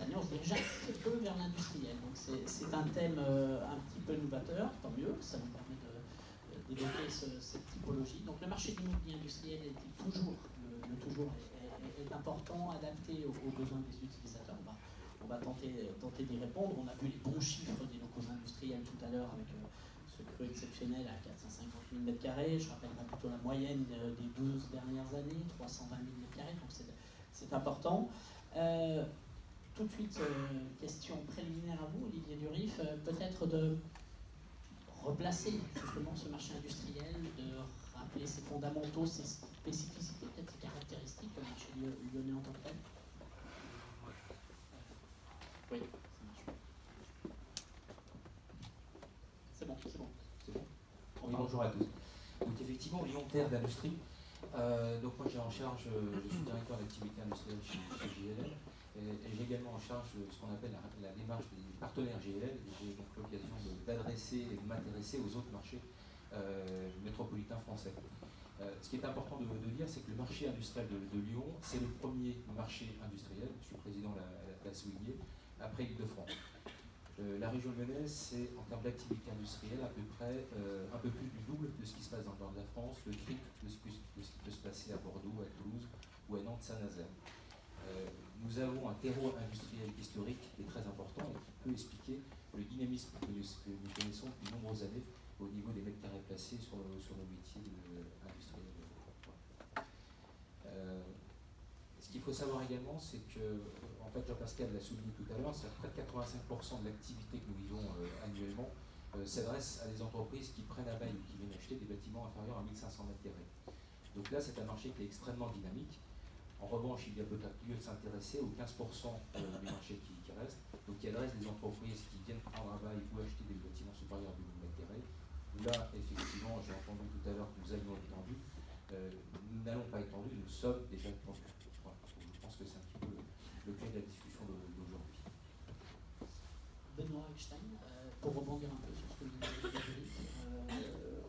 années, on se dirige un petit peu vers l'industriel. Donc c'est un thème un petit peu novateur, tant mieux, ça nous permet d'évoquer cette typologie. Donc le marché de l'immobilier industriel est toujours important, adapté aux besoins des utilisateurs. On va tenter d'y répondre. On a vu les bons chiffres des locaux industriels tout à l'heure avec ce creux exceptionnel à 450 000 m². Je rappellerai plutôt la moyenne des 12 dernières années, 320 000 m², donc c'est important. Tout de suite, question préliminaire à vous, Olivier Durif, peut-être de replacer justement ce marché industriel, de rappeler ses fondamentaux, ses spécificités, peut-être ses caractéristiques, le marché lyonnais en tant que tel. Oui, ça marche. C'est bon. Oui, bonjour à tous. Donc effectivement, Lyon, terre d'industrie. Donc moi j'ai en charge, je suis directeur d'activité industrielle chez JLL, et j'ai également en charge ce qu'on appelle la démarche des partenaires JLL. J'ai donc l'occasion d'adresser et de m'intéresser aux autres marchés métropolitains français. Ce qui est important de dire, c'est que le marché industriel de Lyon, c'est le premier marché industriel, je suis président l'a souligné, après Île-de-France. La région lyonnaise, c'est en termes d'activité industrielle à peu près un peu plus du double de ce qui se passe dans le nord de la France, le triple de ce qui peut se passer à Bordeaux, à Toulouse ou à Nantes-Saint-Nazaire. Nous avons un terreau industriel historique qui est très important et qui peut expliquer le dynamisme que nous connaissons depuis de nombreuses années au niveau des mètres carrés placés sur nos métiers industriels. Ce qu'il faut savoir également, c'est que, en fait, Jean-Pascal l'a souligné tout à l'heure, c'est près de 85% de l'activité que nous vivons annuellement s'adresse à des entreprises qui prennent à bail ou qui viennent acheter des bâtiments inférieurs à 1500 m². Donc là, c'est un marché qui est extrêmement dynamique. En revanche, il y a peut-être lieu de s'intéresser aux 15% du marché qui reste, donc qui adresse des entreprises qui viennent prendre à bail ou acheter des bâtiments supérieurs à 1000 m². Là, effectivement, j'ai entendu tout à l'heure que nous avions étendu. Nous n'allons pas étendus, nous sommes déjà étendus. Voilà. Je pense que c'est un petit peu l'objet de la discussion d'aujourd'hui. Benoît Eckstein, pour rebondir un peu sur ce que vous avez dit,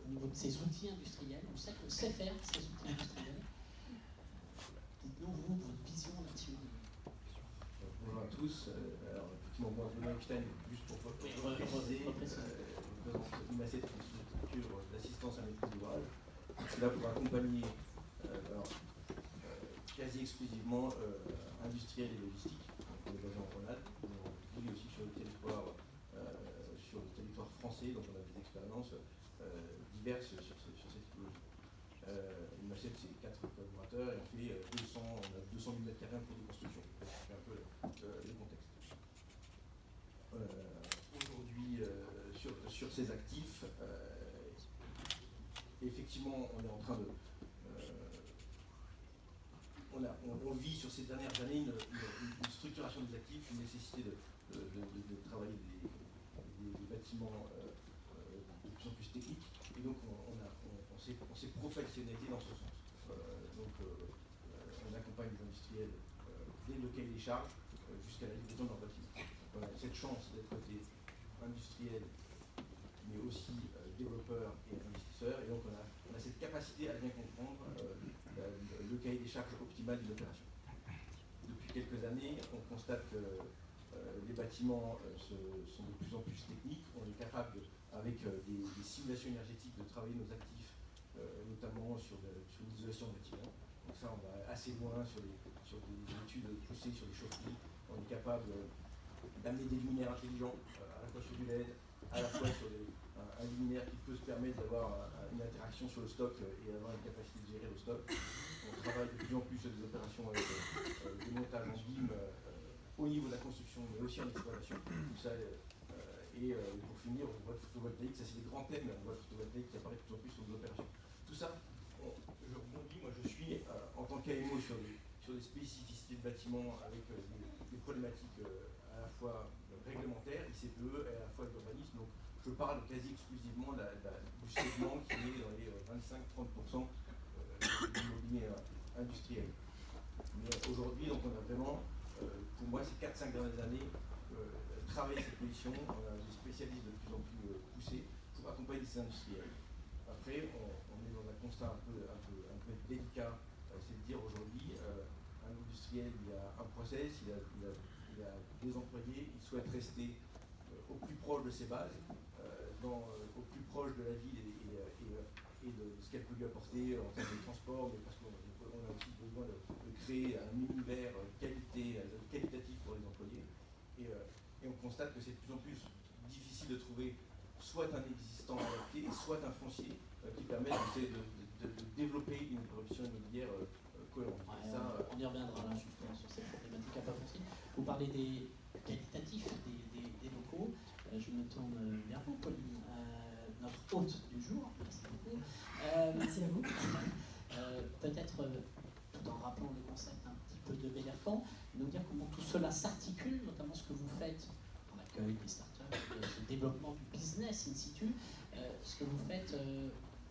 au niveau de ces outils industriels, on sait qu'on sait faire ces outils industriels. Dites-nous, vous, votre vision là-dessus. Bonjour à tous. Alors, effectivement, moi, Benoît Eckstein, juste pour préciser, représente IMACET, qui est une structure d'assistance à maîtrise d'ouvrage. Je suis là pour accompagner quasi exclusivement industriel et logistique. Donc, on est basé en Rhône-Alpes, on vit aussi sur le territoire français, donc on a des expériences diverses sur cette typologie. IMACET, c'est 4 collaborateurs et on a 200 000 m² pour de construction. C'est un peu le contexte. Aujourd'hui, sur ces actifs, effectivement, on est en train de... on vit sur ces dernières années une structuration des actifs, une nécessité de travailler des bâtiments de plus en plus techniques. Et donc, on s'est professionnalisé dans ce sens. On accompagne les industriels dès le cahier des charges jusqu'à la livraison de leur bâtiment. Donc, on a cette chance d'être côté industriel, mais aussi développeur et investisseur. Et donc, on a cette capacité à bien comprendre le cahier des charges optimal d'une opération. Depuis quelques années, on constate que les bâtiments sont de plus en plus techniques. On est capable, avec des simulations énergétiques, de travailler nos actifs, notamment sur l'isolation de bâtiments. Donc ça, on va assez loin sur des études poussées sur les chaufferies. On est capable d'amener des luminaires intelligents, à la fois sur du LED, à la fois sur un luminaire qui peut se permettre d'avoir une interaction sur le stock et avoir une capacité de gérer le stock. On travaille de plus en plus sur des opérations avec des montages en BIM au niveau de la construction, mais aussi en exploitation. Tout ça, et pour finir, on voit le photovoltaïque, ça c'est des grands thèmes, on voit le photovoltaïque qui apparaît de plus en plus sur des opérations. Tout ça, je rebondis, moi je suis en tant qu'AMO sur des spécificités de bâtiments avec des problématiques à la fois réglementaires, ICPE, et à la fois d'urbanisme. Donc je parle quasi exclusivement du segment qui est dans les 25-30% de l'immobilier industriel. Mais aujourd'hui, donc on a vraiment, pour moi, ces 4-5 dernières années, travaillé cette position. On a des spécialistes de plus en plus poussés pour accompagner ces industriels. Après, on est dans un constat un peu délicat, c'est de dire aujourd'hui, un industriel, il a un process, il a des employés, ils souhaitent rester au plus proche de ses bases, au plus proche de la ville et de ce qu'elle peut lui apporter en termes de transport, mais parce qu'on a aussi besoin de créer un univers qualitatif pour les employés. Et on constate que c'est de plus en plus difficile de trouver soit un existant adapté, soit un foncier qui permet de développer une option immobilière cohérente. Ouais, on y reviendra là justement sur cette problématique à pas foncier. Vous parlez des qualitatifs des locaux. Je me tourne vers vous, Pauline, notre hôte du jour. Merci beaucoup. Merci à vous. Peut-être, tout en rappelant le concept un petit peu de Bellercamp, nous dire comment tout cela s'articule, notamment ce que vous faites dans l'accueil des startups, ce développement du business in situ, ce que vous faites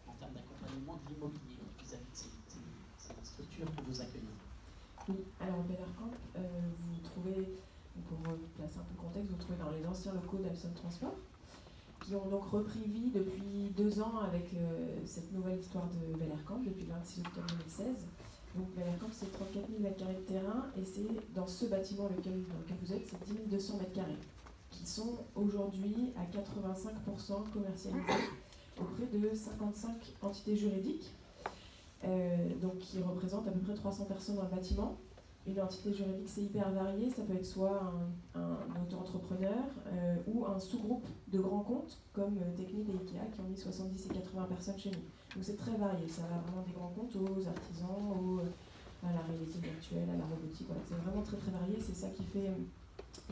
en termes d'accompagnement de l'immobilier vis-à-vis de ces structures que vous accueillez. Oui, alors Bellercamp, vous trouvez, pour placer un peu le contexte, vous trouvez dans les anciens locaux d'Alstom Transport, qui ont donc repris vie depuis 2 ans avec cette nouvelle histoire de Bellercamp, depuis le 26 octobre 2016. Donc Bellercamp, c'est 34 000 m² de terrain, et c'est dans ce bâtiment dans lequel vous êtes, c'est 10 200 m², qui sont aujourd'hui à 85% commercialisés auprès de 55 entités juridiques, donc qui représentent à peu près 300 personnes dans le bâtiment. Une entité juridique, c'est hyper varié, ça peut être soit un auto-entrepreneur ou un sous-groupe de grands comptes comme Technip et Ikea qui ont mis 70 et 80 personnes chez nous. Donc c'est très varié, ça va vraiment des grands comptes aux artisans, à la réalité virtuelle, à la robotique, voilà. C'est vraiment très très varié, c'est ça qui fait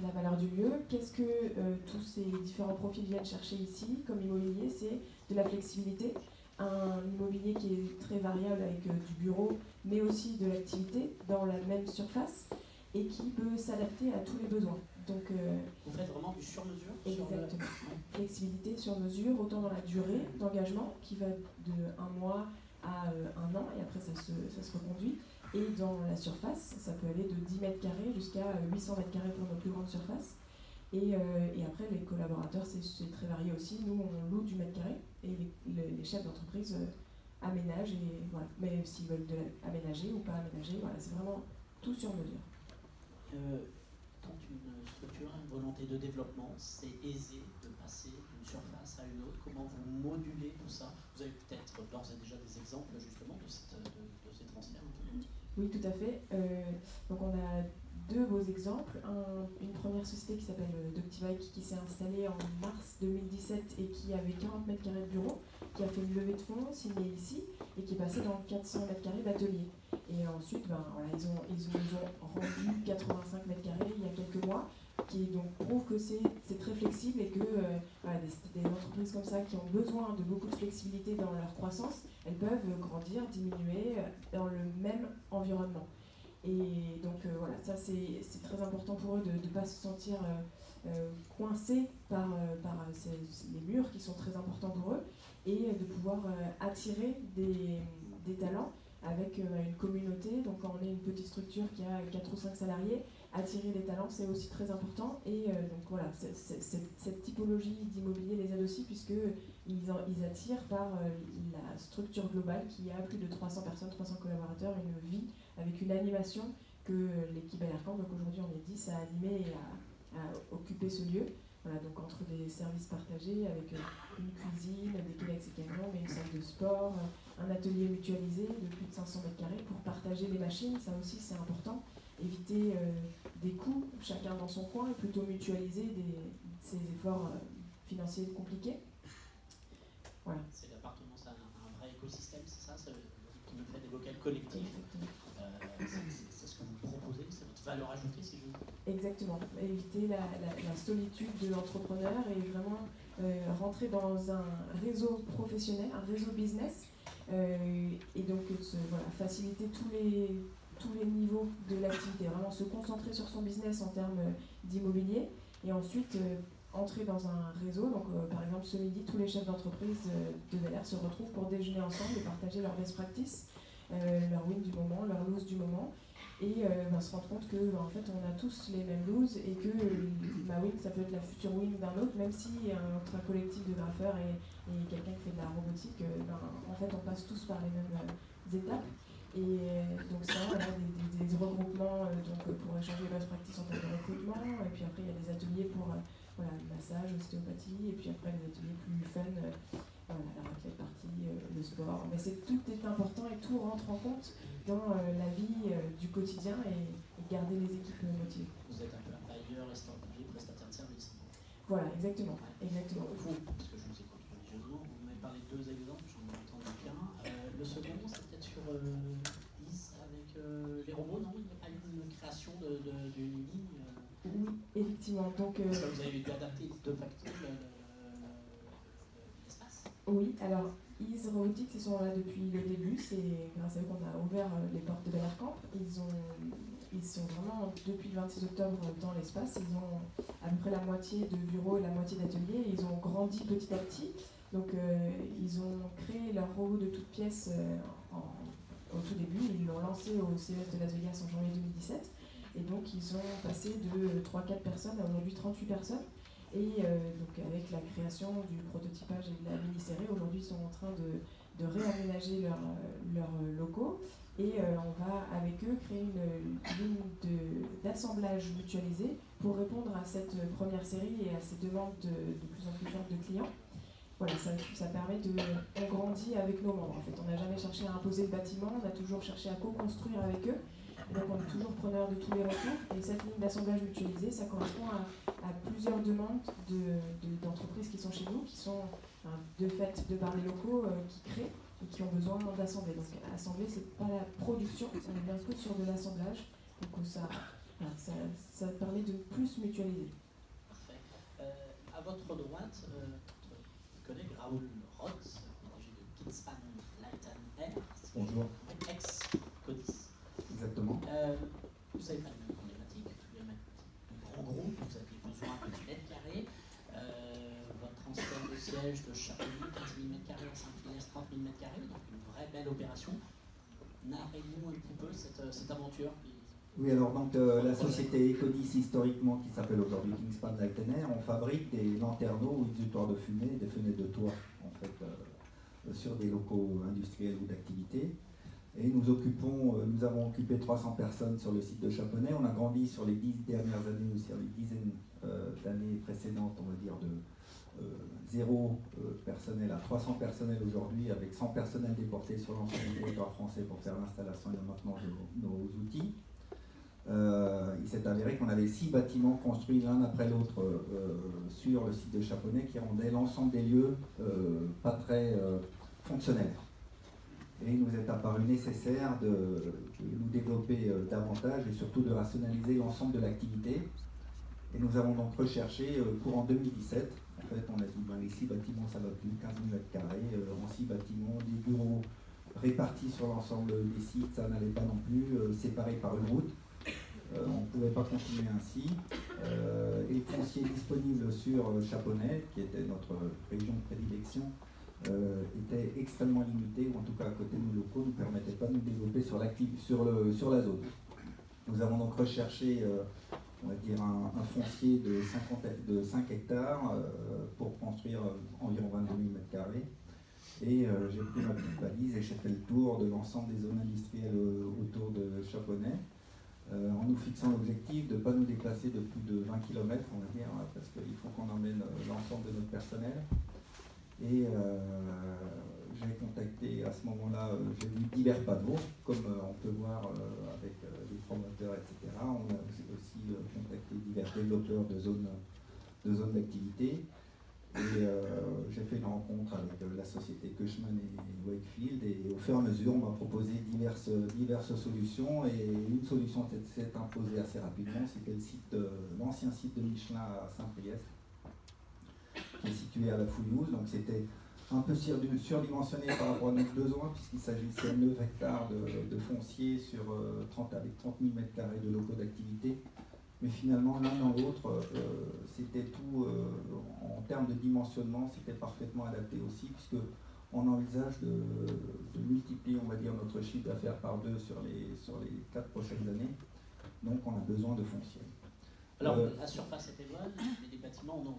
la valeur du lieu. Qu'est-ce que tous ces différents profils viennent chercher ici comme immobilier? C'est de la flexibilité, un immobilier qui est très variable avec du bureau, mais aussi de l'activité dans la même surface et qui peut s'adapter à tous les besoins. Donc, vous faites vraiment du sur-mesure? Exactement. Flexibilité sur mesure, autant dans la durée d'engagement qui va de 1 mois à 1 an et après ça se reconduit. Et dans la surface, ça peut aller de 10 m² jusqu'à 800 m² pour nos plus grandes surfaces. Et après, les collaborateurs, c'est très varié aussi. Nous, on loue du mètre carré et les chefs d'entreprise aménagent. Et voilà. Mais s'ils veulent aménager ou pas aménager, voilà, c'est vraiment tout sur mesure. Quand une structure a une volonté de développement, c'est aisé de passer d'une surface à une autre. Comment vous modulez tout ça? Vous avez peut-être d'ores et déjà des exemples justement de ces transferts? Oui, tout à fait. Donc on a 2 beaux exemples. Une première société qui s'appelle Doctivike qui s'est installée en mars 2017 et qui avait 40 m² de bureau, qui a fait une levée de fonds signée ici et qui est passée dans 400 m² d'atelier. Et ensuite, voilà, ils nous ont rendu 85 m² il y a quelques mois, qui donc prouve que c'est très flexible et que voilà, des entreprises comme ça qui ont besoin de beaucoup de flexibilité dans leur croissance, elles peuvent grandir, diminuer dans le même environnement. Et donc voilà, ça c'est très important pour eux de ne pas se sentir coincés par les murs qui sont très importants pour eux et de pouvoir attirer des talents avec une communauté. Donc quand on est une petite structure qui a 4 ou 5 salariés, attirer les talents c'est aussi très important. Et donc voilà, cette typologie d'immobilier les aide aussi puisqu'ils attirent par la structure globale qui a plus de 300 personnes, 300 collaborateurs, une vie avec une animation que l'équipe Bellercamp, donc aujourd'hui on est 10 à animer et à occuper ce lieu. Voilà, donc entre des services partagés avec une cuisine, des Kleenex et camions, mais une salle de sport, un atelier mutualisé de plus de 500 m² pour partager les machines, ça aussi c'est important. Éviter des coûts, chacun dans son coin, et plutôt mutualiser ces efforts financiers compliqués. Voilà. C'est l'appartenance à un vrai écosystème, c'est ça qui me fait évoquer le collectif. C'est ce que vous proposez, c'est votre valeur ajoutée, si je veux. Exactement. Éviter la solitude de l'entrepreneur et vraiment rentrer dans un réseau professionnel, un réseau business, et donc voilà, faciliter tous les niveaux de l'activité, vraiment se concentrer sur son business en termes d'immobilier et ensuite entrer dans un réseau. Donc par exemple ce midi, tous les chefs d'entreprise de Bel Air se retrouvent pour déjeuner ensemble et partager leurs best practices, leur win du moment, leur lose du moment, et se rendre compte que en fait on a tous les mêmes loses et que ma win ça peut être la future win d'un autre, même si entre un collectif de graffeurs et quelqu'un qui fait de la robotique, en fait on passe tous par les mêmes étapes. Et donc ça, on a des regroupements donc, pour échanger best practice en termes de recrutement. Et puis après, il y a des ateliers pour voilà, le massage, l'ostéopathie. Et puis après, les ateliers plus fun, voilà, la raclette partie, le sport. Mais tout est important et tout rentre en compte dans la vie du quotidien et garder les équipes motivées. Vous êtes un peu un bailleur, estampillé, prestataire de service. Voilà, exactement. exactement. Vous, parce que je vous écoute religieusement, vous m'avez parlé de 2 exemples, j'en ai entendu qu'un. Le second, c'est peut-être sur IS avec les robots, non? Il n'y a pas eu une création d'une ligne Oui, effectivement. Donc, parce que vous avez dû adapter de facto l'espace. Oui, alors Is Robotics, ils sont là depuis le début, c'est grâce à eux qu'on a ouvert les portes de Bellercamp. Ils sont vraiment, depuis le 26 octobre, dans l'espace. Ils ont à peu près la moitié de bureaux et la moitié d'ateliers. Ils ont grandi petit à petit. Donc, ils ont créé leur robot de toutes pièces au tout début. Ils l'ont lancé au CES de Las Vegas en janvier 2017. Et donc, ils ont passé de 3-4 personnes à aujourd'hui 38 personnes. Et donc avec la création du prototypage et de la mini-série, aujourd'hui ils sont en train de réaménager leurs locaux et on va avec eux créer une ligne d'assemblage mutualisé pour répondre à cette première série et à ces demandes de plus en plus fortes de clients. Voilà, ça permet on grandit avec nos membres en fait. On n'a jamais cherché à imposer le bâtiment, on a toujours cherché à co-construire avec eux. Donc on est toujours preneur de tous les retours et cette ligne d'assemblage mutualisé, ça correspond à plusieurs demandes d'entreprises qui sont chez nous, qui sont de fait, de par les locaux, qui créent et qui ont besoin d'assembler. Donc assembler, c'est pas la production, on est bien que sur de l'assemblage. Donc ça permet de plus mutualiser. Parfait. À votre droite, votre collègue Raoul Roth, PDG de Kingspan Light & Air. Bonjour. Ex-Codis. Exactement. Vous n'avez pas les mêmes problématiques, tous les mêmes grands groupes, vous avez besoin de mètres carrés. Votre transfert de siège de Chaponix, 15 000 m² à Saint-Priest, 30 000 m², donc une vraie belle opération. Narrez-nous un petit peu cette aventure. Oui, alors donc la société Ecodis historiquement qui s'appelle aujourd'hui Kingspan Light & Air, on fabrique des lanterneaux ou exutoires de fumée, des fenêtres de toit en fait sur des locaux industriels ou d'activité. Et nous avons occupé 300 personnes sur le site de Chaponais. On a grandi sur les 10 dernières années, ou sur les dizaines d'années précédentes, on va dire, de 0 personnel à 300 personnels aujourd'hui, avec 100 personnels déportés sur l'ensemble du territoire français pour faire l'installation et le maintenance de nos outils. Il s'est avéré qu'on avait 6 bâtiments construits l'un après l'autre sur le site de Chaponais qui rendaient l'ensemble des lieux pas très fonctionnels. Et il nous est apparu nécessaire de nous développer davantage et surtout de rationaliser l'ensemble de l'activité. Et nous avons donc recherché, courant 2017, en fait on a dit ben, les 6 bâtiments ça va plus, 15 000 m², en 6 bâtiments, des bureaux répartis sur l'ensemble des sites, ça n'allait pas non plus, séparés par une route. On ne pouvait pas continuer ainsi. Et le foncier disponible sur Chaponais, qui était notre région de prédilection, était extrêmement limité, ou en tout cas à côté de nos locaux, ne nous permettait pas de nous développer sur la zone. Nous avons donc recherché on va dire un foncier de 5 hectares pour construire environ 22 000 m². Et j'ai pris ma petite valise et j'ai fait le tour de l'ensemble des zones industrielles autour de Chaponais, en nous fixant l'objectif de ne pas nous déplacer de plus de 20 km, on va dire, parce qu'il faut qu'on emmène l'ensemble de notre personnel. Et j'ai contacté à ce moment-là, j'ai vu divers panneaux, comme on peut voir avec les promoteurs, etc. On a aussi contacté divers développeurs de zones d'activité. Et j'ai fait une rencontre avec la société Cushman et Wakefield, et au fur et à mesure, on m'a proposé diverses solutions, et une solution s'est imposée assez rapidement, c'était l'ancien site de Michelin à Saint-Priest, qui est situé à la Fouillouse. Donc c'était un peu surdimensionné par rapport à nos besoins, puisqu'il s'agissait de 9 hectares de foncier avec 30 000 m² de locaux d'activité. Mais finalement, l'un dans l'autre, c'était tout, en termes de dimensionnement, c'était parfaitement adapté aussi, puisqu'on envisage de multiplier, on va dire, notre chiffre d'affaires par 2 sur les 4 prochaines années. Donc on a besoin de foncier. Alors, la surface était bonne, mais les bâtiments, non.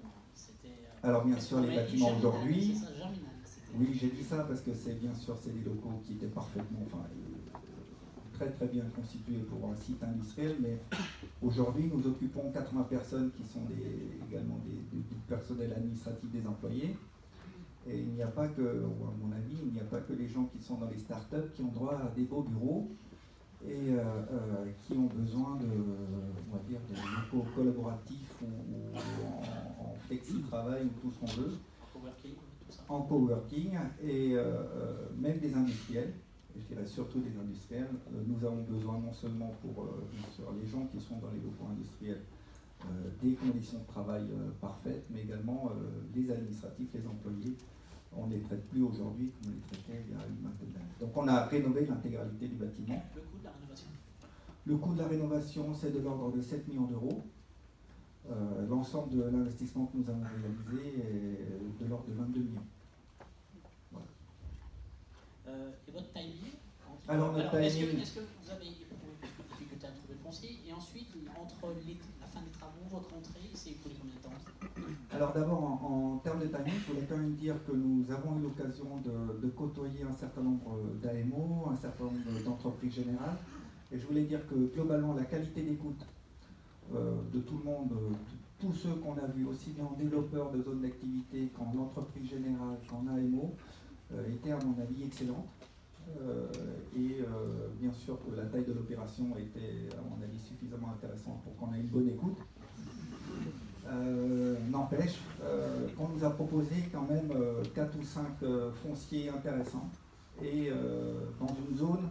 Alors bien sûr, les bâtiments aujourd'hui... C'est ça, Germinal. Oui, j'ai dit ça parce que c'est bien sûr, c'est des locaux qui étaient parfaitement... Enfin, très très bien constitué pour un site industriel, mais aujourd'hui nous occupons 80 personnes qui sont également du personnel administratif des employés. Et il n'y a pas que, à mon avis, il n'y a pas que les gens qui sont dans les startups qui ont droit à des beaux bureaux et qui ont besoin de, on va dire, de locaux collaboratifs ou en flexi-travail ou tout ce qu'on veut. Coworking, tout ça. En coworking et même des industriels, je dirais surtout des industriels. Nous avons besoin non seulement pour bien sûr, les gens qui sont dans les locaux industriels des conditions de travail parfaites, mais également les administratifs, les employés. On ne les traite plus aujourd'hui comme on les traitait il y a une vingtaine d'années. Donc on a rénové l'intégralité du bâtiment. Le coût de la rénovation? Le coût de la rénovation, c'est de l'ordre de 7 millions d'euros. L'ensemble de l'investissement que nous avons réalisé est de l'ordre de 22 millions. Voilà. Et votre timing? Alors, notre timing... Est-ce que vous avez des difficultés à trouver le foncier? Et ensuite, entre la fin des travaux, votre entrée, c'est pour combien de temps? Alors d'abord, en termes de timing, je voulais quand même dire que nous avons eu l'occasion de côtoyer un certain nombre d'AMO, un certain nombre d'entreprises générales. Et je voulais dire que globalement, la qualité d'écoute de tout le monde, tous ceux qu'on a vus, aussi bien en développeurs de zones d'activité qu'en entreprise générale, qu'en AMO, était à mon avis excellente. Bien sûr que la taille de l'opération était à mon avis suffisamment intéressante pour qu'on ait une bonne écoute. N'empêche qu'on nous a proposé quand même 4 ou 5 fonciers intéressants et dans une zone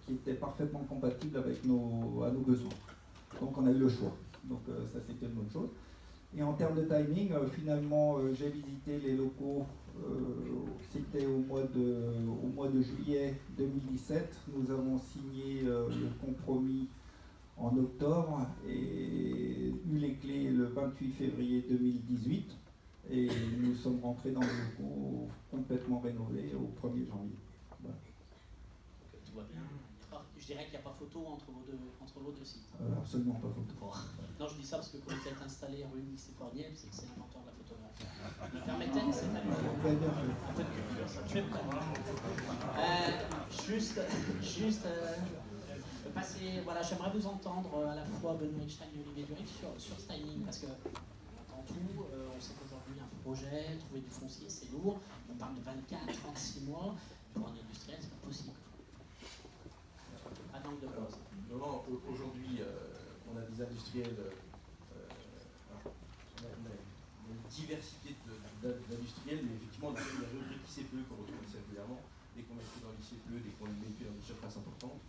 qui était parfaitement compatible avec à nos besoins. Donc on a eu le choix. Donc ça c'était une bonne chose. Et en termes de timing, finalement j'ai visité les locaux, c'était au mois de juillet 2017. Nous avons signé le compromis en octobre et eu les clés le 28 février 2018 et nous sommes rentrés dans le locaux complètement rénovés au 1er janvier. Voilà. Donc, tout va bien. Je dirais qu'il n'y a pas photo entre vos deux sites. Absolument pas photo. Bon. Non, je dis ça parce que quand vous êtes installé rue Lycée-Cordier, c'est que c'est l'inventeur de la photographie. Je me permettais, c'est pas Vous avez bien fait. un peu de culture, ça. Je vais me permettre. Passer, voilà, j'aimerais vous entendre à la fois Benoît Einstein et Olivier Durif sur ce timing, parce que dans tout, on sait qu'aujourd'hui un projet, trouver du foncier, c'est lourd. On parle de 24-36 mois. Pour un industriel, c'est pas possible. Pas d'angle de pause. Non, aujourd'hui, on a des industriels, on a une diversité d'industriels, mais effectivement, on a une rubrique ICPE qu'on retrouve assez régulièrement. Dès qu'on met plus dans l'ICPE, dès qu'on met plus dans des surfaces importantes,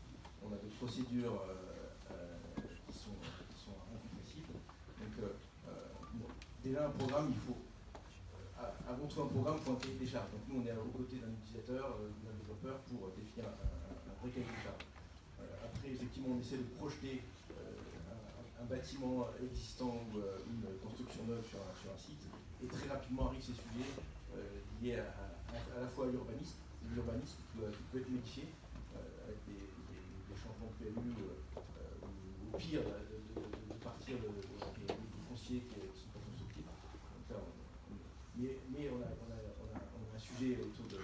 on a des procédures qui sont incompressibles. Donc, déjà un programme, il faut, avant de faire un programme, il faut un cahier des charges. Donc nous, on est aux côtés d'un utilisateur, d'un développeur pour définir un vrai cahier des charges. Après, effectivement, on essaie de projeter un bâtiment existant ou une construction neuve sur un site. Et très rapidement arrivent ces sujets liés à la fois à l'urbanisme qui peut être modifié avec des changements de PLU ou au pire de partir des fonciers qui ne sont pas constructibles. Donc là, mais on a un sujet autour de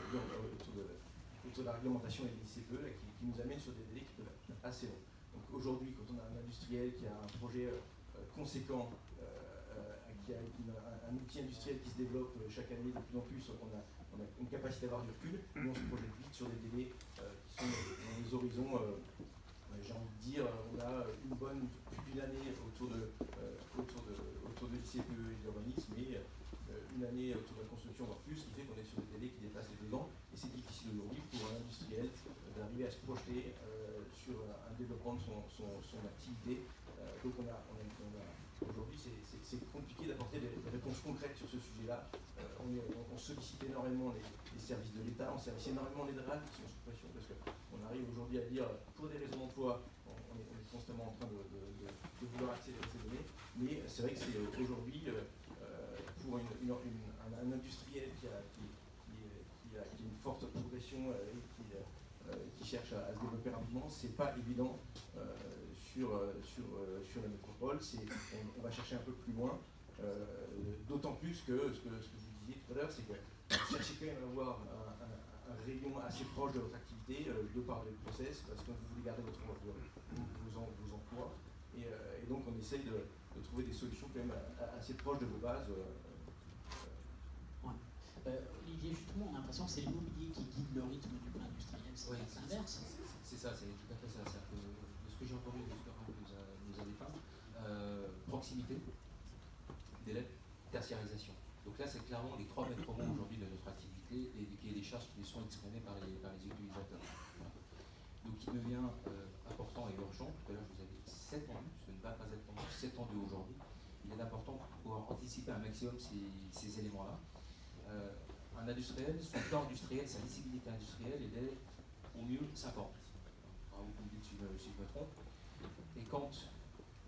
la réglementation et de l'ICPE qui nous amène sur des délais qui peuvent être assez longs. Donc aujourd'hui, quand on a un industriel qui a un projet conséquent, qui a un outil industriel qui se développe chaque année de plus en plus, on a une capacité d'avoir du recul, mais on se projette vite sur des délais qui sont dans des horizons, j'ai envie de dire, on a plus d'une année autour de l'ICPE et de l'urbanisme, et une année autour de la construction, voire plus, ce qui fait qu'on est sur des délais qui dépassent les 2 ans, et c'est difficile aujourd'hui pour un industriel d'arriver à se projeter sur un développement de son activité. Donc aujourd'hui, c'est compliqué d'apporter des réponses concrètes sur ce sujet-là. On sollicite énormément les services de l'État, on sollicite énormément les DRAC qui sont sous pression, parce qu'on arrive aujourd'hui à dire, pour des raisons d'emploi, on est constamment en train de vouloir accélérer ces données, mais c'est vrai que c'est aujourd'hui, pour un industriel qui a une forte progression et qui cherche à se développer rapidement, c'est pas évident sur la métropole. On va chercher un peu plus loin, d'autant plus que ce que je vous disais tout à l'heure, c'est que chercher quand même à avoir un rayon assez proche de votre activité, de par les process, parce que vous voulez garder vos emplois. Et donc on essaye de trouver des solutions quand même assez proches de vos bases. Olivier, justement, on a l'impression que c'est l'immobilier qui guide le rythme du plan industriel, c'est l'inverse. C'est ça, c'est tout à fait ça. De ce que j'ai entendu, de ce que nous a dépeint, proximité, délai, tertiarisation. Donc là, c'est clairement les trois maîtres mots aujourd'hui de notre activité et des charges qui sont exprimées par les utilisateurs. Voilà. Donc il devient important et urgent, tout à l'heure je vous avais dit 7 ans, ce ne va pas être pendant 7 ans d'aujourd'hui, il est important pour pouvoir anticiper un maximum ces éléments-là. Un industriel, son plan industriel, sa lisibilité industrielle, il est au mieux 5 ans. Alors, vous me dites si je me trompe. Et quand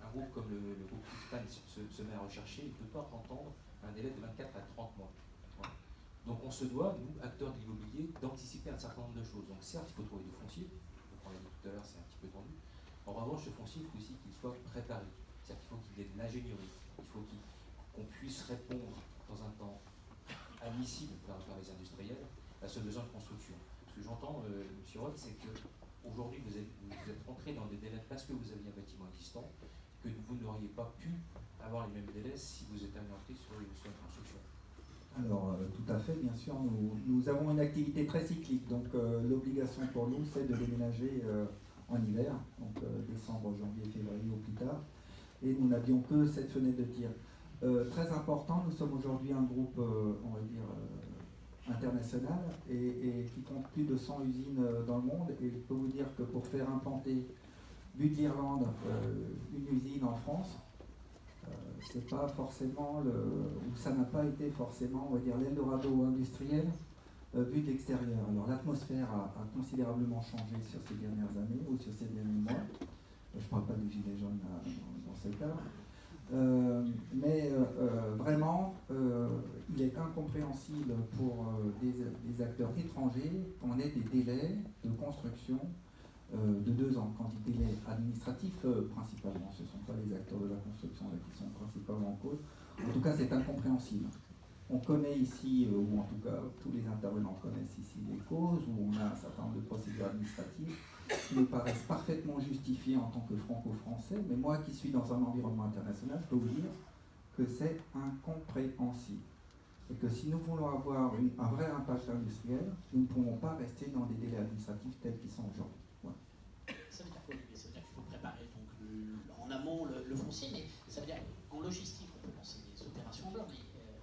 un groupe comme le groupe Kingspan se met à rechercher, il ne peut pas entendre un délai de 24 à 30 mois. Voilà. Donc on se doit, nous, acteurs de l'immobilier, d'anticiper un certain nombre de choses. Donc certes, il faut trouver du foncier, donc on l'a dit tout à l'heure, c'est un petit peu tendu. En revanche, ce foncier, il faut aussi qu'il soit préparé. C'est-à-dire qu'il faut qu'il ait de l'ingénierie, il faut qu'on puisse répondre dans un temps admissible par les industriels à ce besoin de construction. Ce que j'entends, M. Roth, c'est qu'aujourd'hui, vous êtes rentré dans des délais parce que vous aviez un bâtiment existant, que vous n'auriez pas pu avoir les mêmes délais si vous êtes orienté sur une construction. Alors, tout à fait, bien sûr. Nous avons une activité très cyclique, donc l'obligation pour nous, c'est de déménager en hiver, donc décembre, janvier, février au plus tard. Et nous n'avions que cette fenêtre de tir. Très important, nous sommes aujourd'hui un groupe, on va dire, international et qui compte plus de 100 usines dans le monde. Et je peux vous dire que pour faire implanter, vu de l'Irlande, une usine en France, c'est pas forcément ou ça n'a pas été forcément, on va dire, l'Eldorado industriel vu de l'extérieur. Alors l'atmosphère a considérablement changé sur ces dernières années ou sur ces derniers mois. Je ne parle pas des gilets jaunes dans ce cas. Mais vraiment, il est incompréhensible pour des acteurs étrangers qu'on ait des délais de construction de 2 ans. Quand ils délais administratifs, principalement, ce ne sont pas les acteurs de la construction là, qui sont principalement en cause. En tout cas, c'est incompréhensible. On connaît ici, ou en tout cas tous les intervenants connaissent ici les causes, où on a un certain nombre de procédures administratives qui me paraissent parfaitement justifiées en tant que franco-français, mais moi qui suis dans un environnement international, je peux vous dire que c'est incompréhensible. Et que si nous voulons avoir un vrai impact industriel, nous ne pouvons pas rester dans des délais administratifs tels qu'ils sont aujourd'hui. Voilà. Ça veut dire quoi, Olivier? Ça veut dire qu'il faut préparer donc, en amont le foncier, mais ça veut dire en logistique, on peut lancer des opérations en blanc, mais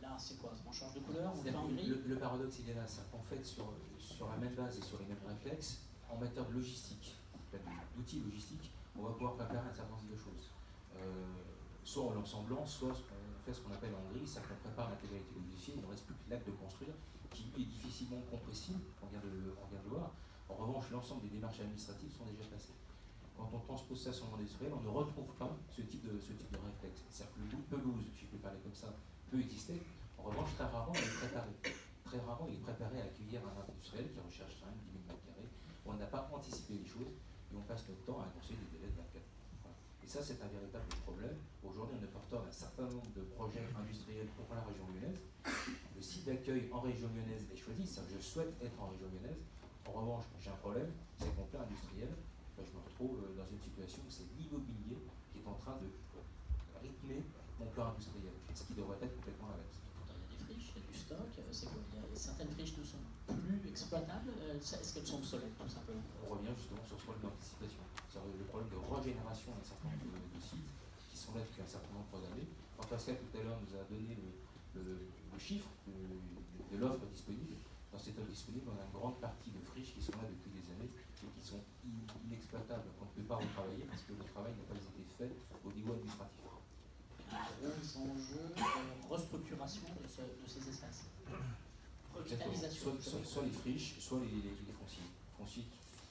là c'est quoi? On change de couleur, on fait en gris? Le paradoxe, il est là, c'est qu'en fait, sur la même base et sur les mêmes réflexes, en matière de logistique, d'outils logistiques, on va pouvoir préparer un certain nombre de choses. Soit on lance en blanc, soit on fait ce qu'on appelle en gris, c'est-à-dire qu'on prépare l'intégralité du dossier, il ne reste plus que l'acte de construire, qui lui est difficilement compressible, on vient de le voir. En revanche, l'ensemble des démarches administratives sont déjà passées. Quand on transpose ça sur le monde industriel, on ne retrouve pas ce type de réflexe. C'est-à-dire que le bout de pelouse, si je peux parler comme ça, peut exister. En revanche, très rarement, il est préparé. Très rarement, il est préparé à accueillir un industriel qui recherche 5 10 000 m². On n'a pas anticipé les choses et on passe notre temps à annoncer des délais de 24. Voilà. Et ça, c'est un véritable problème. Aujourd'hui, on est porteur d'un certain nombre de projets industriels pour la région lyonnaise. Le site d'accueil en région lyonnaise est choisi, c'est-à-dire que je souhaite être en région lyonnaise. En revanche, j'ai un problème, c'est qu'en plein industriel, je me retrouve dans une situation où c'est l'immobilier qui est en train de rythmer mon plan industriel, ce qui devrait être complètement l'inverse. Il y a des friches, il y a du stock, c'est quoi? Certaines friches ne sont plus exploitables, est-ce qu'elles sont obsolètes tout simplement? On revient justement sur ce problème d'anticipation, c'est-à-dire le problème de régénération d'un certain nombre de sites qui sont là depuis un certain nombre d'années. Quand Pascal tout à l'heure nous a donné le chiffre de l'offre disponible, dans cette offre disponible, on a une grande partie de friches qui sont là depuis des années et qui sont inexploitables, qu'on ne peut pas retravailler parce que le travail n'a pas été fait au niveau administratif. Gros enjeux de restructuration de ces espaces. Revitalisation. Soit les friches, soit les fonciers.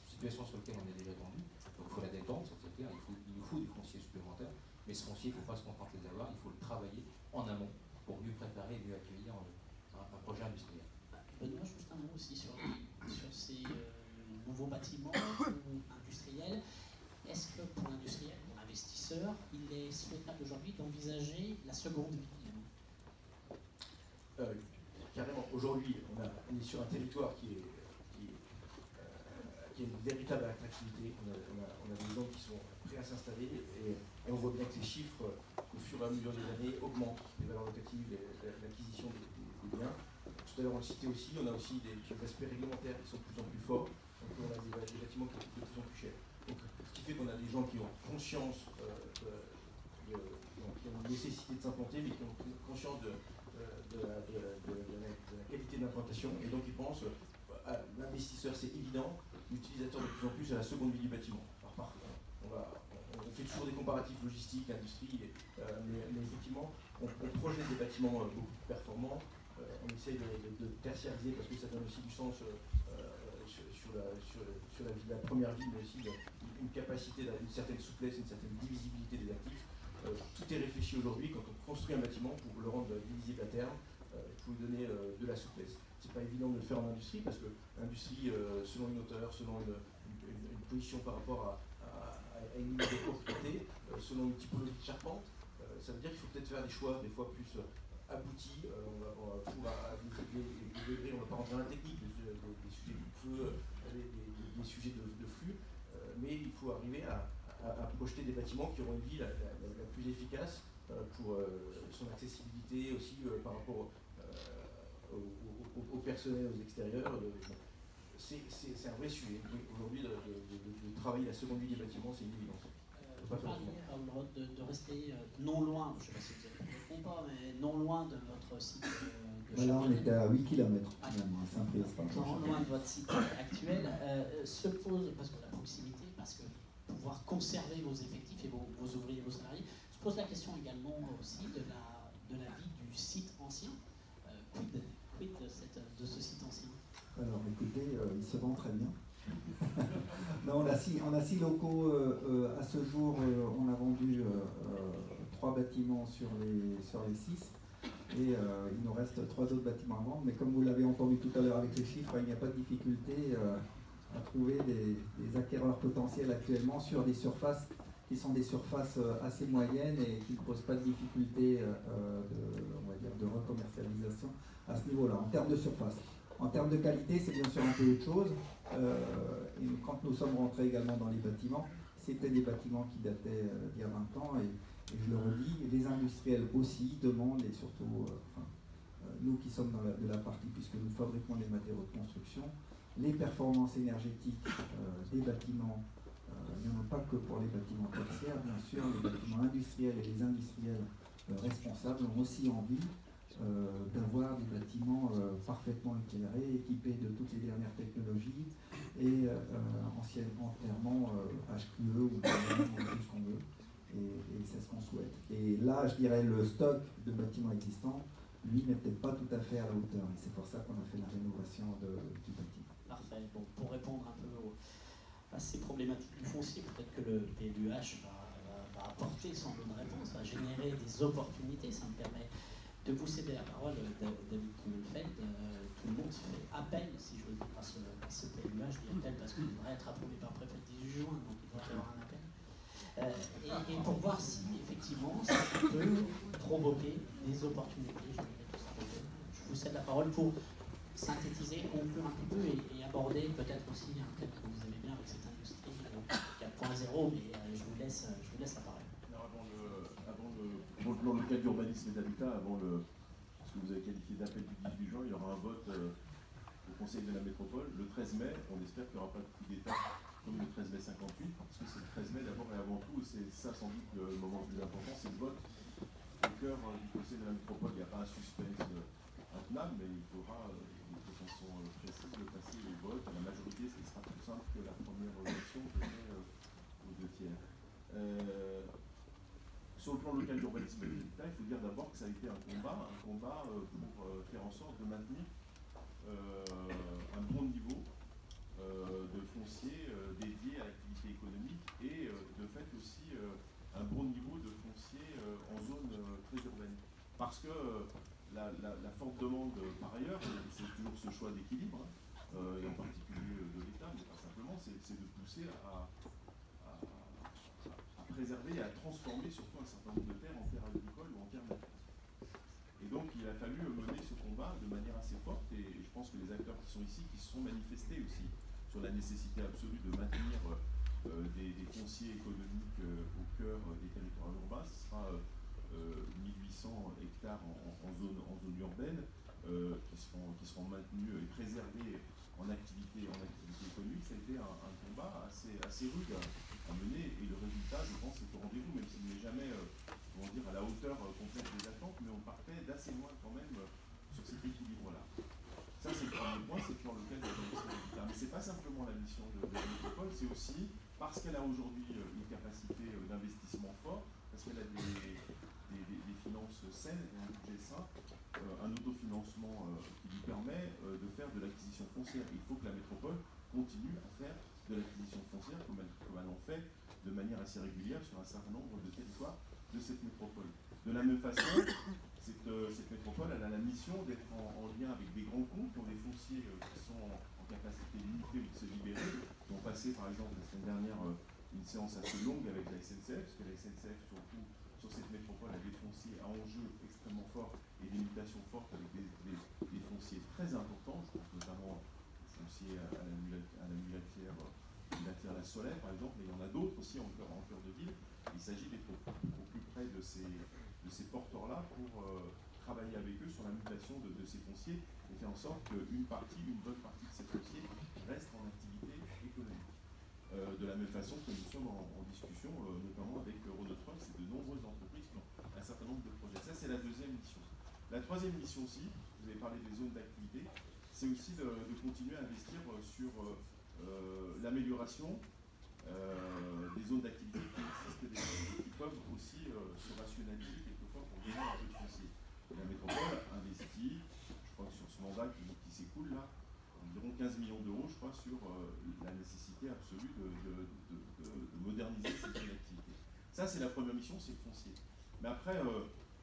Situation sur laquelle on est déjà tendu. Donc il faut la détente, c'est-à-dire il nous faut du foncier supplémentaire, mais ce foncier, il ne faut pas se contenter d'avoir, il faut le travailler en amont pour mieux préparer et mieux accueillir un projet industriel. Benoît, juste un mot aussi sur ces nouveaux bâtiments industriels. Est-ce que pour l'industriel, pour l'investisseur, il est souhaitable aujourd'hui d'envisager la seconde vie? Carrément, aujourd'hui, on est sur un territoire qui est qu'il y a une véritable attractivité. On a des gens qui sont prêts à s'installer et on voit bien que les chiffres, au fur et à mesure des années, augmentent les valeurs locatives, l'acquisition des biens. Tout à l'heure, on le citait aussi, on a aussi des aspects réglementaires qui sont de plus en plus forts. Donc on a des bâtiments qui coûtent de plus en plus cher. Donc, ce qui fait qu'on a des gens qui ont conscience qui ont une nécessité de s'implanter, mais qui ont conscience de la qualité d'implantation. Et donc ils pensent, l'investisseur c'est évident, l'utilisateur de plus en plus à la seconde vie du bâtiment. Alors, on fait toujours des comparatifs logistiques, industrie, mais effectivement, on projette des bâtiments beaucoup plus performants. On essaye de tertiariser parce que ça donne aussi du sens sur la vie de la première vie, mais aussi une capacité, une certaine souplesse, une certaine divisibilité des actifs. Tout est réfléchi aujourd'hui quand on construit un bâtiment pour le rendre divisible à terme, pour lui donner de la souplesse. C'est pas évident de le faire en industrie parce que l'industrie, selon une hauteur, selon une position par rapport à une unité de propriété, selon une typologie de charpente, ça veut dire qu'il faut peut-être faire des choix des fois plus aboutis. On va pas rentrer dans la technique, des sujets de feu, des sujets de flux, mais il faut arriver à projeter des bâtiments qui auront une vie la plus efficace pour son accessibilité aussi par rapport au personnel, aux extérieurs. C'est un vrai sujet. Aujourd'hui, de travailler la seconde vie des bâtiments, c'est une évidence. Vous parliez de rester non loin, je ne sais pas si vous avez pas, mais non loin de votre site de Là, on était à 8 km finalement, à Saint-Priest. Non loin de votre site actuel, se pose, parce que la proximité, parce que pouvoir conserver vos effectifs et vos ouvriers, vos salariés, se pose la question également aussi de la vie du site ancien. Quid de ce site ancien? Alors écoutez, il se vend très bien. Non, on a 6 locaux à ce jour. On a vendu 3 bâtiments sur les 6 et il nous reste 3 autres bâtiments à vendre. Mais comme vous l'avez entendu tout à l'heure avec les chiffres, il n'y a pas de difficulté à trouver des acquéreurs potentiels actuellement sur des surfaces qui sont des surfaces assez moyennes et qui ne posent pas de difficulté de recommercialisation à ce niveau-là, en termes de surface. En termes de qualité, c'est bien sûr un peu autre chose. Et quand nous sommes rentrés également dans les bâtiments, c'était des bâtiments qui dataient d'il y a 20 ans. Et je le redis, les industriels aussi demandent, et surtout nous qui sommes de la partie, puisque nous fabriquons les matériaux de construction, les performances énergétiques des bâtiments. Il n'y en a pas que pour les bâtiments tertiaires, bien sûr, les bâtiments industriels et les industriels responsables ont aussi envie d'avoir des bâtiments parfaitement éclairés, équipés de toutes les dernières technologies et entièrement HQE ou tout ce qu'on veut. Et c'est ce qu'on souhaite. Et là, je dirais, le stock de bâtiments existants, lui, n'est peut-être pas tout à fait à la hauteur. Et c'est pour ça qu'on a fait la rénovation du bâtiment. Parfait. Donc, pour répondre un peu à ces problématiques du foncier, peut-être que le PLUH va apporter son bonne réponse, va générer des opportunités. Ça me permet de vous céder la parole, David Kummelfeld. Tout le monde fait appel, si je veux dire, à ce PLUH. Je dis appel parce qu'il devrait être approuvé par le préfet le 18 juin, donc il devrait y avoir un appel. Et pour voir si, effectivement, ça peut provoquer des opportunités. Je vous cède la parole pour synthétiser, conclure un petit peu et aborder peut-être aussi un thème que vous aimez bien avec cette industrie 4.0, mais je vous laisse la parole. Avant le plan local d'urbanisme et d'habitat, avant ce que vous avez qualifié d'appel du 18 juin, il y aura un vote au Conseil de la métropole. Le 13 mai, on espère qu'il n'y aura pas de coup d'État comme le 13 mai 58, parce que c'est le 13 mai d'abord et avant tout, et c'est ça sans doute le moment le plus important, c'est le vote au cœur du Conseil de la métropole. Il n'y a pas un suspense intenable, mais il faudra de façon précise de passer au vote à la majorité, ce qui sera plus simple que la première élection qui était aux 2/3. Sur le plan local d'urbanisme et d'habitat, il faut dire d'abord que ça a été un combat pour faire en sorte de maintenir un bon niveau de foncier dédié à l'activité économique et de fait aussi un bon niveau de foncier en zone très urbaine. Parce que la forte demande par ailleurs, c'est toujours ce choix d'équilibre, et en particulier de l'État, mais pas simplement, c'est de pousser à préserver et à transformer surtout un certain nombre de terres en terres agricoles ou en terres naturelles. Et donc il a fallu mener ce combat de manière assez forte, et je pense que les acteurs qui sont ici, qui se sont manifestés aussi sur la nécessité absolue de maintenir des fonciers économiques au cœur des territoires urbains. Ce sera 1800 hectares en zone urbaine qui seront maintenus et préservés en activité économique. Ça a été un combat assez rude à mener, et le résultat, je pense, est au rendez-vous, même s'il n'est jamais à la hauteur complète des attentes, mais on partait d'assez loin quand même sur cet équilibre-là. Ça, c'est le premier point, c'est sur lequel il y a des résultats. Mais ce n'est pas simplement la mission de la métropole, c'est aussi parce qu'elle a aujourd'hui une capacité d'investissement fort, parce qu'elle a des finances saines et un budget sain, un autofinancement qui lui permet de faire de l'acquisition foncière. Il faut que la métropole continue à faire de l'acquisition foncière comme elle en fait de manière assez régulière sur un certain nombre de territoires de cette métropole. De la même façon, cette métropole elle a la mission d'être en lien avec des grands comptes qui ont des fonciers qui sont en capacité limitée ou de se libérer, qui ont passé par exemple la semaine dernière une séance assez longue avec la SNCF, parce que la SNCF surtout sur cette métropole a des fonciers à enjeux extrêmement forts et des limitations fortes avec des fonciers très importants. Je pense notamment aux fonciers à la mulatière la Solaire par exemple, mais il y en a d'autres aussi en cœur de ville. Il s'agit d'être au plus près de ces porteurs-là pour travailler avec eux sur la mutation de ces fonciers et faire en sorte qu'une bonne partie de ces fonciers reste en activité économique. De la même façon que nous sommes en discussion, notamment avec Renault Trucks et de nombreuses entreprises qui ont un certain nombre de projets. Ça, c'est la deuxième mission. La troisième mission aussi, vous avez parlé des zones d'activité, c'est aussi de continuer à investir sur l'amélioration des zones d'activité qui existent déjà et qui peuvent aussi se rationaliser quelquefois pour gagner un peu de foncier. La métropole investit, je crois que sur ce mandat qui s'écoule là, environ 15 millions d'euros, je crois, sur la nécessité absolue de moderniser ces zones d'activité. Ça, c'est la première mission, c'est le foncier. Mais après,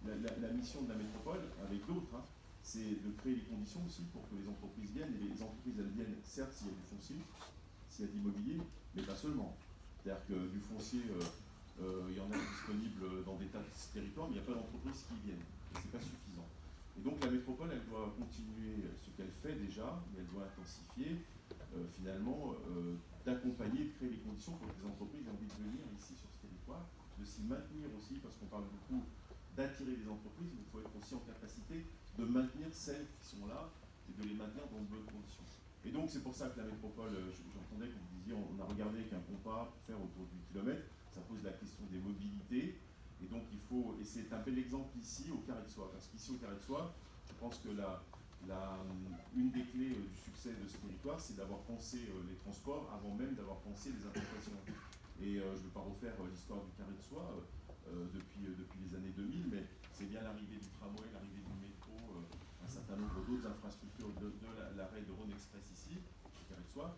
la mission de la métropole, avec d'autres, c'est de créer les conditions aussi pour que les entreprises viennent. Et les entreprises, elles viennent, certes, s'il y a du foncier, s'il y a de l'immobilier, mais pas seulement. C'est-à-dire que du foncier, il y en a disponible dans des tas de territoires, mais il n'y a pas d'entreprises qui viennent. Et ce n'est pas suffisant. Et donc la métropole, elle doit continuer ce qu'elle fait déjà, mais elle doit intensifier, finalement, d'accompagner, de créer les conditions pour que les entreprises aient envie de venir ici sur ce territoire, de s'y maintenir aussi, parce qu'on parle beaucoup d'attirer les entreprises, mais il faut être aussi en capacité de maintenir celles qui sont là et de les maintenir dans de bonnes conditions. Et donc c'est pour ça que la métropole, j'entendais que vous disiez, on a regardé avec un compas pour faire autour du kilomètre, ça pose la question des mobilités, et donc il faut, et c'est un bel exemple ici au Carré de Soie, parce qu'ici au Carré de Soie, je pense que une des clés du succès de ce territoire, c'est d'avoir pensé les transports avant même d'avoir pensé les implantations. Et je ne vais pas refaire l'histoire du Carré de Soie depuis les années 2000, mais c'est bien l'arrivée du tramway, l'arrivée du métro, un certain nombre d'autres infrastructures de l'arrêt de Rhône Express ici, au Carré de Soie,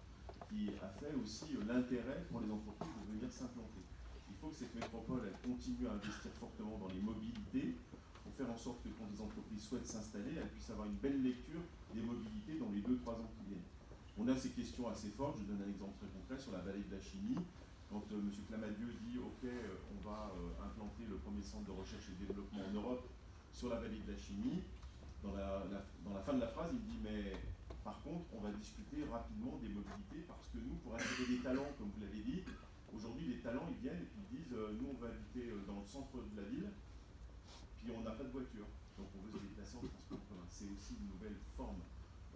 qui a fait aussi l'intérêt pour les entreprises de venir s'implanter. Il faut que cette métropole elle continue à investir fortement dans les mobilités pour faire en sorte que quand les entreprises souhaitent s'installer, elles puissent avoir une belle lecture des mobilités dans les 2-3 ans qui viennent. On a ces questions assez fortes, je donne un exemple très concret sur la vallée de la chimie. Quand M. Clamadieu dit « Ok, on va implanter le premier centre de recherche et développement en Europe sur la vallée de la chimie », dans la fin de la phrase, il dit « Mais par contre, on va discuter rapidement des mobilités parce que nous, pour attirer des talents, comme vous l'avez dit, aujourd'hui, les talents, ils viennent et puis ils disent « Nous, on va habiter dans le centre de la ville, puis on n'a pas de voiture, donc on veut se déplacer en transport commun. » C'est aussi une nouvelle forme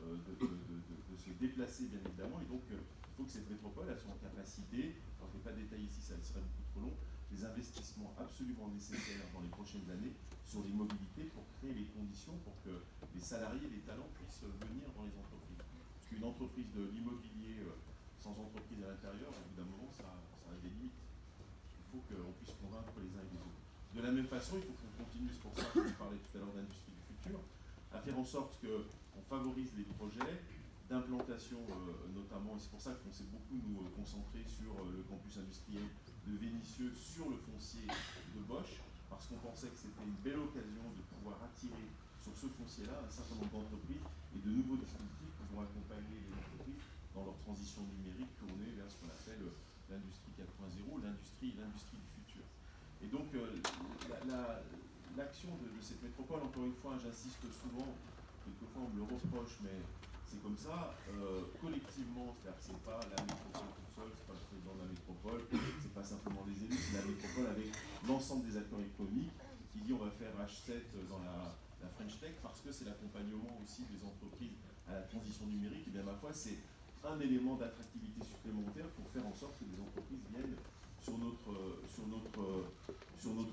de se déplacer, bien évidemment, et donc il faut que cette métropole elle soit en capacité, alors je ne vais pas détailler ici, ça serait beaucoup trop long, des investissements absolument nécessaires dans les prochaines années sur les mobilités pour créer les conditions pour que les salariés, les talents puissent venir dans les entreprises. Parce qu'une entreprise de l'immobilier sans entreprise à l'intérieur, au bout d'un moment, ça a des limites. Il faut qu'on puisse convaincre les uns et les autres. De la même façon, il faut qu'on continue, c'est pour ça que je parlais tout à l'heure d'industrie du futur, à faire en sorte qu'on favorise les projets d'implantation notamment, et c'est pour ça qu'on s'est beaucoup nous concentré sur le campus industriel de Vénissieux, sur le foncier de Bosch, parce qu'on pensait que c'était une belle occasion de pouvoir attirer sur ce foncier-là un certain nombre d'entreprises et de nouveaux dispositifs qui vont accompagner les entreprises dans leur transition numérique tournée vers ce qu'on appelle l'industrie 4.0, l'industrie du futur. Et donc l'action de cette métropole, encore une fois, j'insiste souvent, quelquefois on me le reproche, mais c'est comme ça, collectivement, c'est-à-dire que c'est pas la métropole toute seule, c'est pas le président de la métropole, c'est pas simplement les élus, c'est la métropole avec l'ensemble des acteurs économiques qui dit on va faire H7 dans la French Tech parce que c'est l'accompagnement aussi des entreprises à la transition numérique. Et bien ma foi, c'est un élément d'attractivité supplémentaire pour faire en sorte que des entreprises viennent sur notre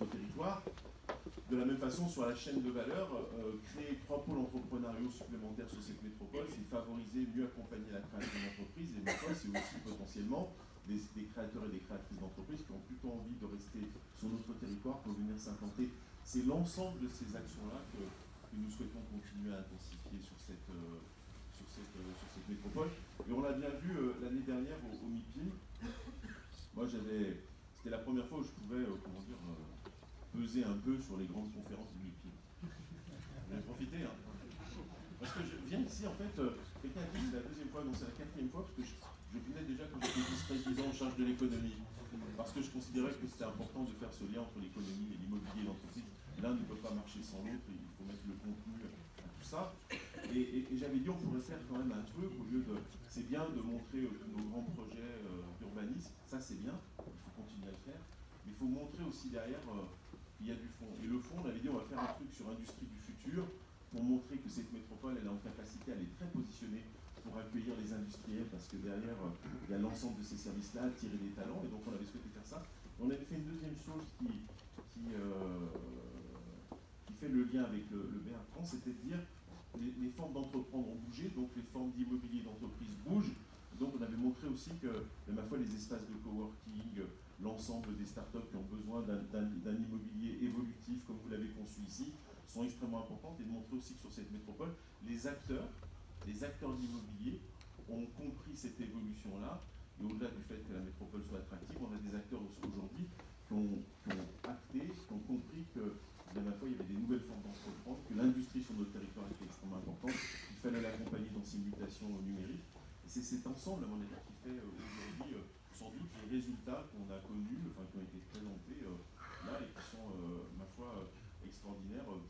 territoire. De la même façon, sur la chaîne de valeur, créer 3 pôles entrepreneuriaux supplémentaires sur cette métropole, c'est favoriser, mieux accompagner la création d'entreprises. Et parfois, c'est aussi potentiellement des créateurs et des créatrices d'entreprises qui ont plutôt envie de rester sur notre territoire pour venir s'implanter. C'est l'ensemble de ces actions-là que nous souhaitons continuer à intensifier sur cette métropole. Et on l'a bien vu l'année dernière au MIPIM. Moi, c'était la première fois où je pouvais, peser un peu sur les grandes conférences du MIPIM. J'en ai profité, hein. Parce que je viens ici, en fait, quelqu'un a dit, c'est la 2e fois, non, c'est la 4e fois, parce que je venais déjà quand j'étais vice-président en charge de l'économie. Parce que je considérais que c'était important de faire ce lien entre l'économie et l'immobilier et l'entreprise. L'un ne peut pas marcher sans l'autre, il faut mettre le contenu à tout ça. Et j'avais dit, on pourrait faire quand même un truc, au lieu de... C'est bien de montrer nos grands projets d'urbanisme, ça c'est bien, il faut continuer à le faire, mais il faut montrer aussi derrière qu'il y a du fond. Et le fond, on avait dit, on va faire un truc sur l'industrie du futur, pour montrer que cette métropole, elle est en capacité, elle est très positionnée pour accueillir les industriels, parce que derrière, il y a l'ensemble de ces services-là, attirer des talents, et donc on avait souhaité faire ça. On avait fait une deuxième chose qui fait le lien avec le BR30, c'était de dire les formes d'entreprendre ont bougé, donc les formes d'immobilier d'entreprise bougent. Donc on avait montré aussi que, ma foi, les espaces de coworking, l'ensemble des startups qui ont besoin d'un immobilier évolutif, comme vous l'avez conçu ici, sont extrêmement importantes, et de montrer aussi que sur cette métropole, les acteurs de l'immobilier ont compris cette évolution-là, et au-delà du fait que la métropole soit attractive, on a des acteurs aujourd'hui qui ont acté, qui ont compris que, ma foi, il y avait des nouvelles formes d'entreprendre, que l'industrie sur notre territoire était extrêmement importante, qu'il fallait l'accompagner dans ses mutations numériques. Et c'est cet ensemble, à mon avis, qui fait aujourd'hui sans doute les résultats qu'on a connus, qui ont été présentés là, et qui sont, ma foi, extraordinaires pour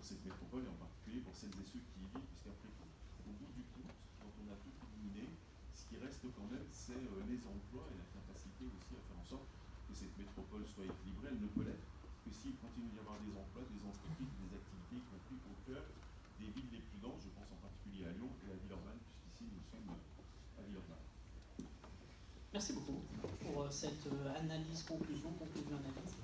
cette métropole, et en particulier pour celles et ceux qui y vivent, puisqu'après tout, au bout du compte, quand on a tout éliminé, ce qui reste quand même, c'est les emplois et la capacité aussi à faire en sorte que cette métropole soit équilibrée. Elle ne peut l'être que s'il continue d'y avoir des emplois, des entreprises, des activités, y compris au cœur des villes les plus denses. Je pense en particulier à Lyon et à Villeurbanne, puisqu'ici nous sommes à Villeurbanne. Merci beaucoup pour cette analyse, conclusion, analyse.